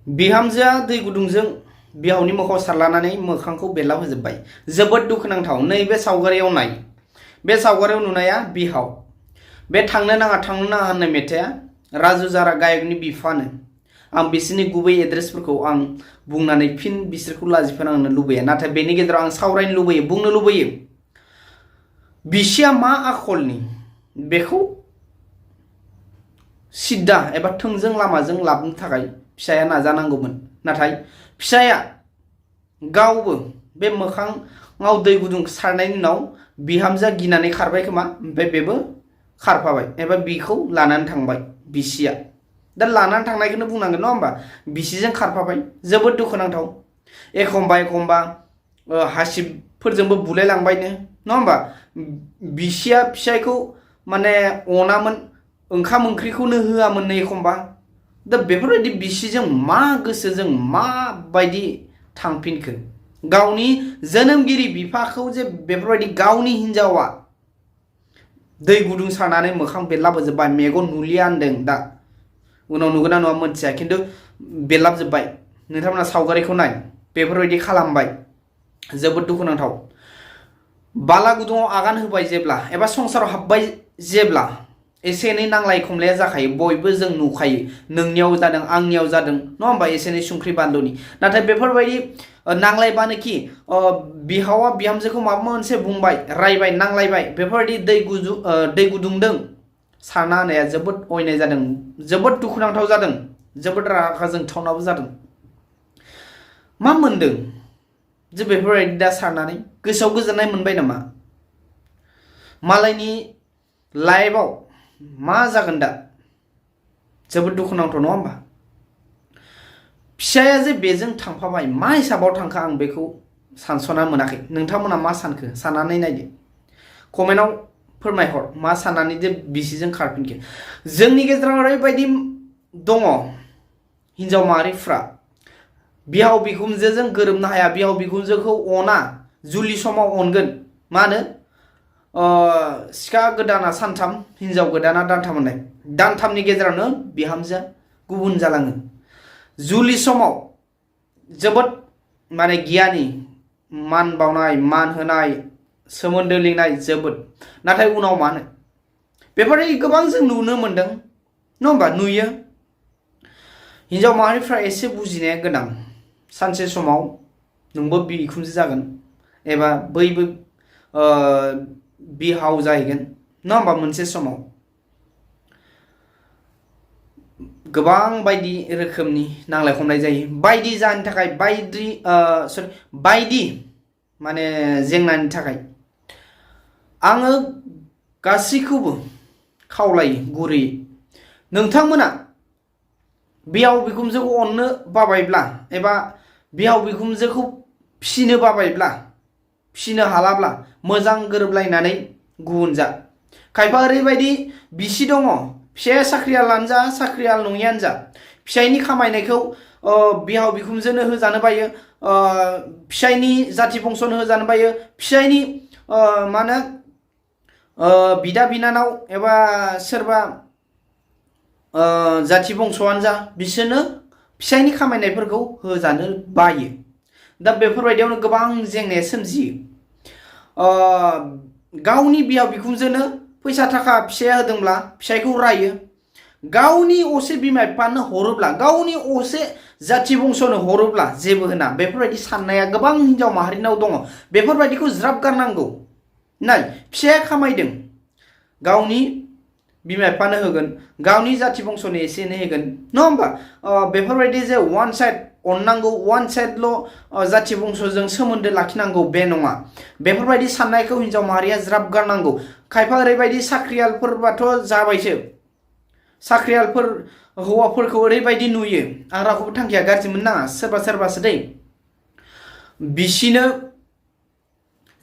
बिहामजोआ दै गुदुंजों बिहावनि मोखाङाव सारलानानै मोखांखौ बेरलाब होजोब्बाय। जोबोद दुखुनांथाव। नैबे सावगारियाव नाय, बे सावगारियाव नुनाया बिहाव। बे थांनो नाङा होननाय मेथाइआ राजु जारा गायकनि बिफानो। आं बिसोरनि गुबै एड्रेसफोरखौ आं बुंनानै फिन बिसोरखौ लाजि फोनांनो लुबैया, नाथाय बेनि गेजेराव आं सावरायनो लुबैयो, बुंनो लुबैयो। बिसिया मा आखलनि बेखौ सिद्दा एबा थोंजों लामाजों लाबोनो थाखाय फिसाया नाजानांगौमोन। नाथाय फिसाया गावबो बे मोखाङाव दै गुदुं सारनायनि उनाव बिहामजोआ गिनानै खारबाय खोमा, ओमफ्राय बेबो खारफाबाय एबा बिखौ लानानै थांबाय बिसिया। दा लानानै थांनायखौनो बुंनांगोन नङा होमबा, बिसिजों खारफाबाय। जोबोद दुखुनांथाव। एखमबा हासिबफोरजोंबो बुलायलांबायनो नङा होमबा। बिसिया फिसायखौ माने अनामोन, ओंखाम ओंख्रिखौनो होआमोननो एखमबा। दा बेफोरबायदि बिसिजों मा गोसोजों माबायदि थांफिनखो? गावनि जोनोमगिरि बिफाखौ जे बेफोरबायदि गावनि हिन्जावा दै गुदुं सारनानै मोखां बेरलाबोजोब्बाय, मेगन नुलिया होनदों। दा उनाव नुगोन ना नुवा मोनथिया, खिन्थु बेरलाबजोब्बाय। नोंथांमोना सावगारिखौ नाय, बेफोरबायदि खालामबाय। जोबोद दुखुनांथाव। बाला गुदुङाव आगान होबाय जेब्ला एबा संसाराव हाबबाय जेब्ला एसे एनै नांलाय खमलाया जाखायो, बयबो जों नुखायो। नोंनियाव जादों, आंनियाव जादों नङा होमबा, एसे एनै संख्रि बानलुनि। नाथाय बेफोरबायदि नांलायबानोखि बिहावा बिहामजोखौ माबा मोनसे बुंबाय, रायबाय, नांलायबाय, बेफोरबायदि दै गुदुंदों सारना होनाया जोबोद अयनाय जादों, जोबोद दुखुनांथाव जादों, जोबोद रागा जोंथावनाबो जादों। मा मोनदों जे बेफोरबायदि दा सारनानै? गोसोआव गोजोननाय मोनबाय नामा? मालायनि लाइफआव मा जागोन दा? जोबोद दुखुनांथाव नङा होमबा। फिसाया जे बेजों थांफाबाय, मा हिसाबाव थांखो आं बेखौ सानस'ना मोनाखै। नोंथांमोना मा सानखो? साननानै नायदो, कमेन्टआव फोरमायहर मा साननानै जे बिसिजों खारफिनखो। जोंनि गेजेराव ओरैबायदि दङ हिन्जाव माहारिफ्रा बिहाव बिखुनजोजों गोरोबनो हाया, बिहाव बिखुनजोखौ अना, जुलि समाव अनगोन। मा होनो, सिखा गोदाना सानथाम, हिन्जाव गोदाना दानथाम होननाय। दानथामनि गेजेरावनो बिहामजोआ गुबुन जालाङो। जुलि समाव जोबोद माने गियानि, मान बावनाय, मान होनाय, सोमोन्दो लिंनाय जोबोद। नाथाय उनाव मानो? बेफोरबायदि गोबां जों नुनो मोनदों नङा होमबा, नुयो। हिन्जाव माहारिफ्रा एसे बुजिनाया गोनां। सानसे समाव नोंबो बिखुनजो जागोन एबा बैबो बिहाव जाहैगोन नङा होमबा। मोनसे समाव गोबां बायदि रोखोमनि नांलाय खमलाय जायो, बायदि जाहोननि थाखाय, बायदि माने जेंनानि थाखाय। आङो गासैखौबो खावलायो गुरैयै, नोंथांमोना बिहाव बिखुनजोखौ अननो बाबायब्ला एबा बिहाव बिखुनजोखौ फिसिनो बाबायब्ला, फिसिनो हालाब्ला मोजां गोरोबलायनानै गुबुन जा। खायफा ओरैबायदि बिसि दङ, फिसाया साख्रियालानो जा साख्रियाल नङियानो जा, फिसायनि खामायनायखौ बिहाव बिखुनजोनो होजानो बायो, फिसायनि जाथि बंसनो होजानो बायो, फिसायनि मा होनो बिदा बिनानाव एबा सोरबा जाथि बंस'आनो जा, बिसोरनो फिसायनि खामायनायफोरखौ होजानो बायो। दा बेफोरबायदियावनो गोबां जेंनाया सोमजियो। गावनि बिहाव बिखुनजोनो फैसा थाखा फिसाया होदोंब्ला फिसायखौ रायो, गावनि असे बिमा बिफानो हरोब्ला, गावनि असे जाथि बंस'नो हरोब्ला जेबो होना। बेफोरबायदि साननाया गोबां हिन्जाव माहारिनाव दङ। बेफोरबायदिखौ ज्राब गारनांगौ। नाय, फिसाया खामायदों, गावनि बिमा बिफानो होगोन, गावनि जाथि बंस'नो एसे एनै होगोन नङा होमबा। बेफोरबायदि जे वान साइड अननांगौ, वान साइडल' जाथि बंस'जों सोमोन्दो लाखिनांगौ बे नङा। बेफोरबायदि साननायखौ हिन्जाव माहारिया ज्राब गारनांगौ। खायफा ओरैबायदि साख्रियालफोरबाथ' जाबायसो, साख्रियालफोर हौवाफोरखौ ओरैबायदि नुयो, आं रावखौबो थांखिया गाज्रि मोननो नाङा, सोरबासो दै, बिसिनो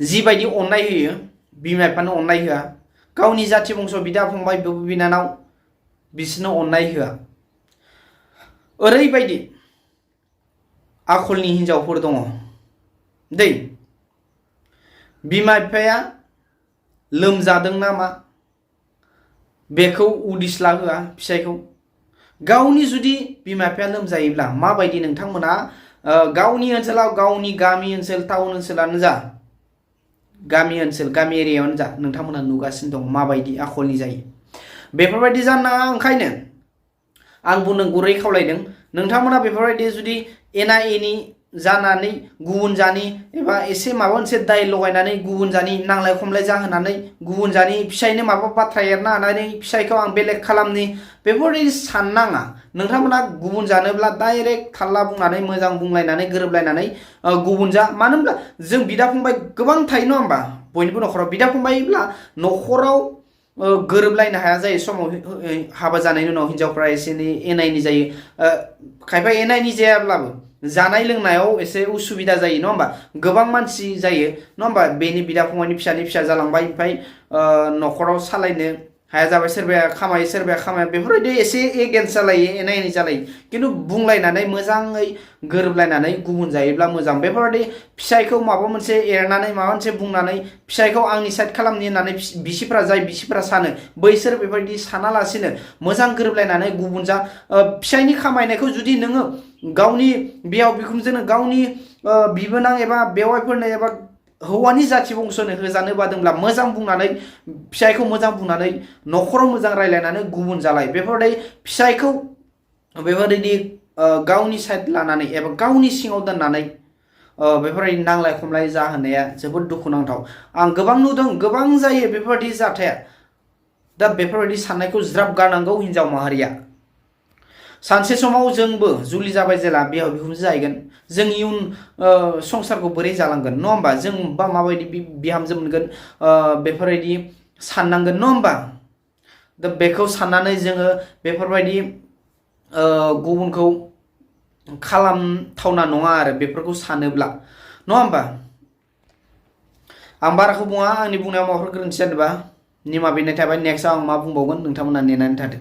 जिबायदि अननाय होयो बिमा बिफानो अननाय होआ, गावनि जाथि बंस' बिदा फंबाय बिब' बिनानाव बिसोरनो अननाय होआ। ओरैबायदि आखलनि हिन्जावफोर दङ दै, बिमा बिफाया लोमजादों ना मा बेखौ उदिस लाहोआ फिसायखौ, गावनि जुदि बिमा बिफाया लोमजायोब्ला माबायदि नोंथांमोना गावनि ओनसोलाव गावनि गामि ओनसोल टाउन ओनसोलानो जा गामि ओनसोल गामि एरियायावनो जा नोंथांमोना नुगासिनो दं माबायदि आखलनि जायो बेफोरबायदि जानो नाङा ओंखायनो आं बुंनो गुरै खावलायदों नोंथांमोना बेफोरबायदि जुदि एना एनि जानानै गुबुन जानि एबा एसे माबा मोनसे दाय लगायनानै गुबुन जानि नांलाय खमलाय जाहोनानै गुबुन जानि फिसायनो माबा बाथ्रा एरना होनानै फिसायखौ आं बेलेग खालामनि बेफोरबायदि साननाङा नोंथांमोना गुबुन जानोब्ला डाइरेक्ट थाल्ला बुंनानै मोजां बुंलायनानै गोरोबलायनानै गुबुन जा मानो होनब्ला जों बिदा फंबाय गोबां थायो नङा होमबा बयनिबो न'खराव बिदा फंबायब्ला न'खराव गोरोबलायनो हाया जायो समाव हाबा जानायनि उनाव हिनजावफ्रा एसे एना एनि जायो खायफा एना एनि जायाब्लाबो जानाय लोंनायाव एसे उसुबिदा जायो नङा होमबा गोबां मानसि जायो नङा होमबा बेनि बिदा फंबायनि फिसा जालांबाय ओमफ्राय न'खराव सालायनो हाया जाबाय सोरबाया खामायो बेफोरबायदि एसे एगेन्स्ट जालायो एना एनि जालायो खिन्थु बुंलायनानै मोजाङै गोरोबलायनानै गुबुन जायोब्ला मोजां बेफोरबायदि फिसायखौ माबा मोनसे एरनानै माबा मोनसे बुंनानै फिसायखौ आंनि साइड खालामनि होननानै बिसिफ्रा सानो बैसोर बेबायदि सानालासिनो मोजां गोरोबलायनानै गुबुन जा फिसायनि खामायनायखौ जुदि नोङो गावनि बिहाव बिखुनजोनो गावनि बिबोनां एबा बेवाइफोरनो एबा हौवानि जाथि बंसनो होजानो बादोंब्ला मोजां बुंनानै फिसायखौ मोजां बुंनानै न'खराव मोजां रायलायनानै गुबुन जालाय बेफोरबायदि फिसायखौ बेफोरबायदि गावनि साइड लानानै एबा गावनि सिङाव दोननानै बेफोरबायदि नांलाय खमलाय जाहोनाया जोबोद दुखुनांथाव आं गोबां नुदों गोबां जायो बेफोरबायदि जाथाया दा बेफोरबायदि साननायखौ ज्राब गारनांगौ हिनजाव माहारिया सानसे समाव जोंबो जुलि जाबाय जेला बिहाव बिखुनजो जाहैगोन जों इयुन संसारखौ बोरै जालांगोन नङा होमबा जों बा माबायदि बिहामजो मोनगोन बेफोरबायदि साननांगोन नङा होमबा दा बेखौ साननानै जोङो बेफोरबायदि गुबुनखौ खालामथावना नङा आरो बेफोरखौ सानोब्ला नङा होमबा आं बाराखौ बुङा आंनि बुंनायाव माबाफोर गोरोन्थि जादोंबा निमाहा बिनाय थाबाय नेक्स्टआव आं मा बुंबावगोन नोंथांमोना नेनानै थादो